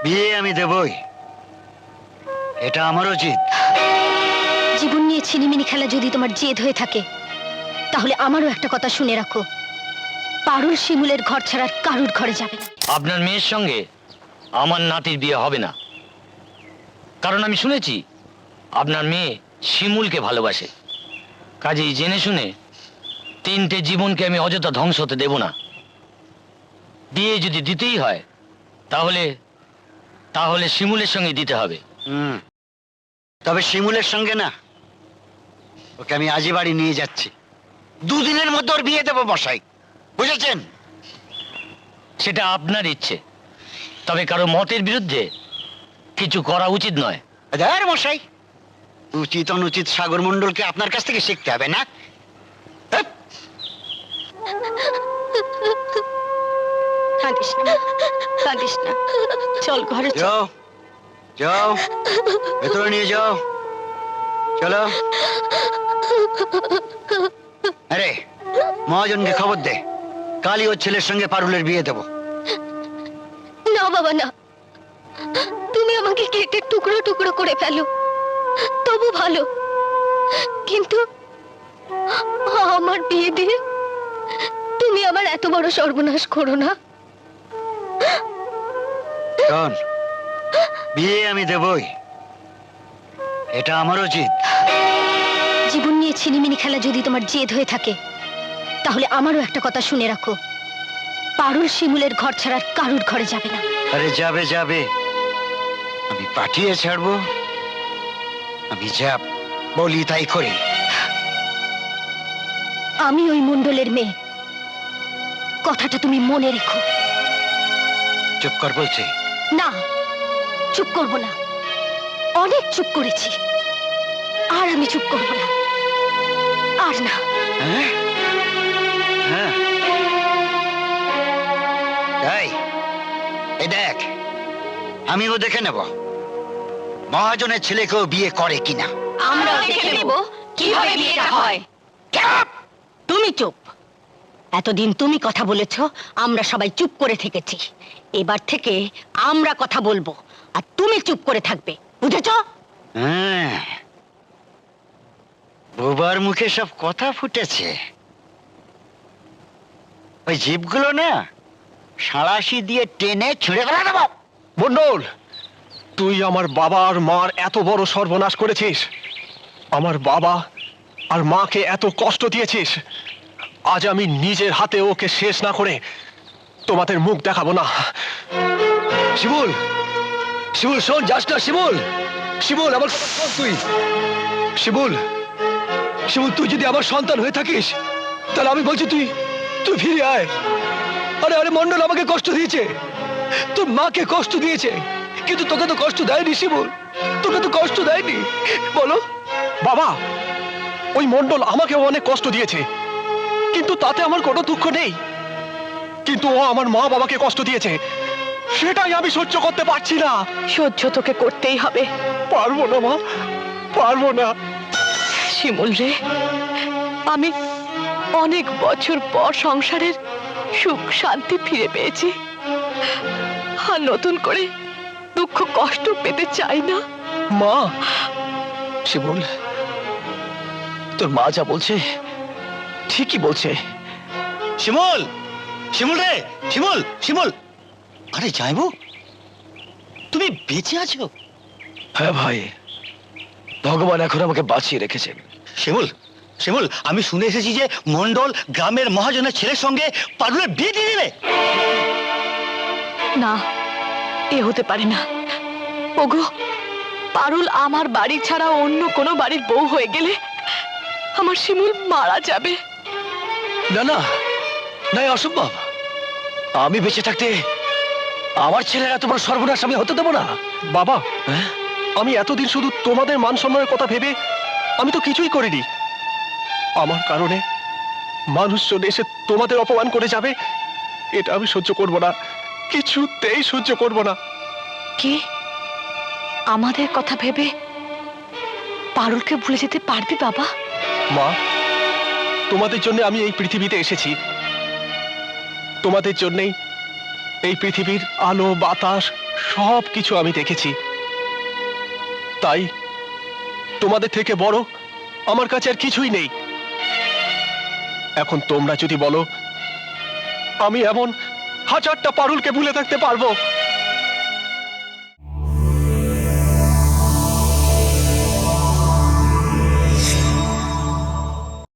বিয়ে আমি দেবই, এটা আমার উচিত। জীবন নিয়ে ছিনিমিনি খেলা যদি তোমার জেদ হয়ে থাকে, তাহলে আমারও একটা কথা শুনে রাখো, পারুল শিমুলের ঘর ছাড়ার কারুর ঘরে যাবে না। আপনার মেয়ের সঙ্গে আমার নাতির বিয়ে হবে না, কারণ আমি শুনেছি আপনার মেয়ে শিমুলকে ভালোবাসে। কাজেই জেনে শুনে 3টে জীবনকে আমি অযথা ধ্বংস হতে দেব না। বিয়ে যদি দিতেই হয় তাহলে তাহলে শিমুলের সঙ্গে দিতে হবে। তবে শিমুলের সঙ্গে না, ওকে আমি আজই বাড়ি নিয়ে যাচ্ছি। 2 দিনের মধ্যে ওর বিয়ে দেবো মশাই, বুঝেছেন? সেটা আপনার ইচ্ছে, তবে কারো মতের বিরুদ্ধে কিছু করা উচিত নয়। আরে মশাই, উচিত অনুচিত সাগর মণ্ডলকে আপনার কাছ থেকে শিখতে হবে না? কাঁদিস না, কাঁদিস না, চল ঘরে চল। যাও যাও, ভেতরে নিয়ে যাও, চলো। আরে মহাজনকে খবর দে, কালই ওর ছেলের সঙ্গে পারুলের বিয়ে দেবো। না বাবা না, তুমি আমাকে কেটে টুকরো টুকরো করে ফেলো তবু ভালো, কিন্তু আমার বিয়ে দিয়ে তুমি আমার এত বড় সর্বনাশ করো না। শোন, বিয়ে আমি দেবই, এটা আমার উচিত। জীবন নিয়ে ছিনিমিনি খেলা যদি তোমার জেদ হয়ে থাকে, তাহলে আমারও একটা কথা শুনে রাখো, পারুল শিমুলের ঘর ছাড়ার কারুর ঘরে যাবে না। আরে যাবে যাবে, আমি পাঠিয়ে ছাড়বো। আমি যা বলি তাই করি। আমি ওই মণ্ডলের মেয়ে, কথাটা তুমি মনে রেখো। চুপ কর বলছি। না, চুপ করব না, অনেক চুপ করেছি, আর আমি চুপ করব না, আর না। হ্যাঁ হ্যাঁ, তাই এই দেখ, আমিও দেখে নেব মহাজনের ছেলেকেও বিয়ে করে কিনা। আমরা দেখে নেব কিভাবে বিয়েটা হয়। তুমি চুপ। এতদিন তুমি কথা বলেছ, আমরা সবাই চুপ করে থেকেছি। এবার থেকে আমরা কথা বলবো, আর তুমি চুপ করে থাকবে, বুঝেছ? হ্যাঁ, বোবার মুখে সব কথা ফুটেছে। ওই জীবগুলো না সাঁড়াশি দিয়ে টেনে ছুঁড়ে ফেলা দেবো। মন্ডল, তুই আমার বাবা আর মার এত বড় সর্বনাশ করেছিস, আমার বাবা আর মাকে এত কষ্ট দিয়েছিস। আজ আমি নিজের হাতে ওকে শেষ না করে তোমাদের মুখ দেখাবো না। শিমুল, শিমুল শোন, যাস না শিমুল। শিমুল আমার তুই, শিমুল, শিমুল তুই যদি আমার সন্তান হয়ে থাকিস তাহলে আমি বলছি তুই তুই ফিরে আয়। আরে আরে মন্ডল আমাকে কষ্ট দিয়েছে, তোর মাকে কষ্ট দিয়েছে, কিন্তু তোকে তো কষ্ট দেয়নি শিমুল, তোকে তো কষ্ট দেয়নি, বলো। বাবা, ওই মন্ডল আমাকে অনেক কষ্ট দিয়েছে, কিন্তু তাতে আমার কোনো দুঃখ নেই। কিন্তু ও আমার মা বাবাকে কষ্ট দিয়েছে, সেটাই আমি সহ্য করতে পারছি না। সহ্য তোকে করতেই হবে। পারবো না মা, পারবো না। শিমুল রে, আমি অনেক বছর পর সংসারের সুখ শান্তি ফিরে পেয়েছি, আর নতুন করে দুঃখ কষ্ট পেতে চাই না। মা, শিমুল, তোর মা যা বলছে ঠিকই বলছে। শিমুল, শিমুল রে, শিমুল, শিমুল, আরে যাইবো, তুমি বেঁচে আছো? হ্যাঁ ভাই, ভগবান এখন আমাকে বাঁচিয়ে রেখেছেন। শিমুল, শিমুল, আমি শুনে এসেছি যে মন্ডল গ্রামের মহাজনের ছেলের সঙ্গে পারুলের বিয়ে দিয়ে দিলে। না, এ হতে পারে না। ওগো, পারুল আমার বাড়ি ছাড়া অন্য কোনো বাড়ির বউ হয়ে গেলে আমার শিমুল মারা যাবে। না না না, অসম্ভব। আমি বেঁচে থাকতে আমার ছেলের এত বড় সর্বনাশ আমি হতে দেবো না। বাবা, আমি এতদিন শুধু তোমাদের মান সম্মানের কথা ভেবে আমি তো কিছুই করিনি। আমার কারণে মানুষজন এসে তোমাদের অপমান করে যাবে, এটা আমি সহ্য করব না, কিছুতেই সহ্য করব না। কি আমাদের কথা ভেবে পারুলকে ভুলে যেতে পারবি বাবা? মা, তোমাদের জন্য আমি এই পৃথিবীতে এসেছি, তোমাদের জন্যই এই পৃথিবীর আলো বাতাস সব কিছু আমি দেখেছি। তাই তোমাদের থেকে বড় আমার কাছে আর কিছুই নেই। এখন তোমরা যদি বলো, আমি এমন হাজারটা পারুলকে ভুলে থাকতে পারবো,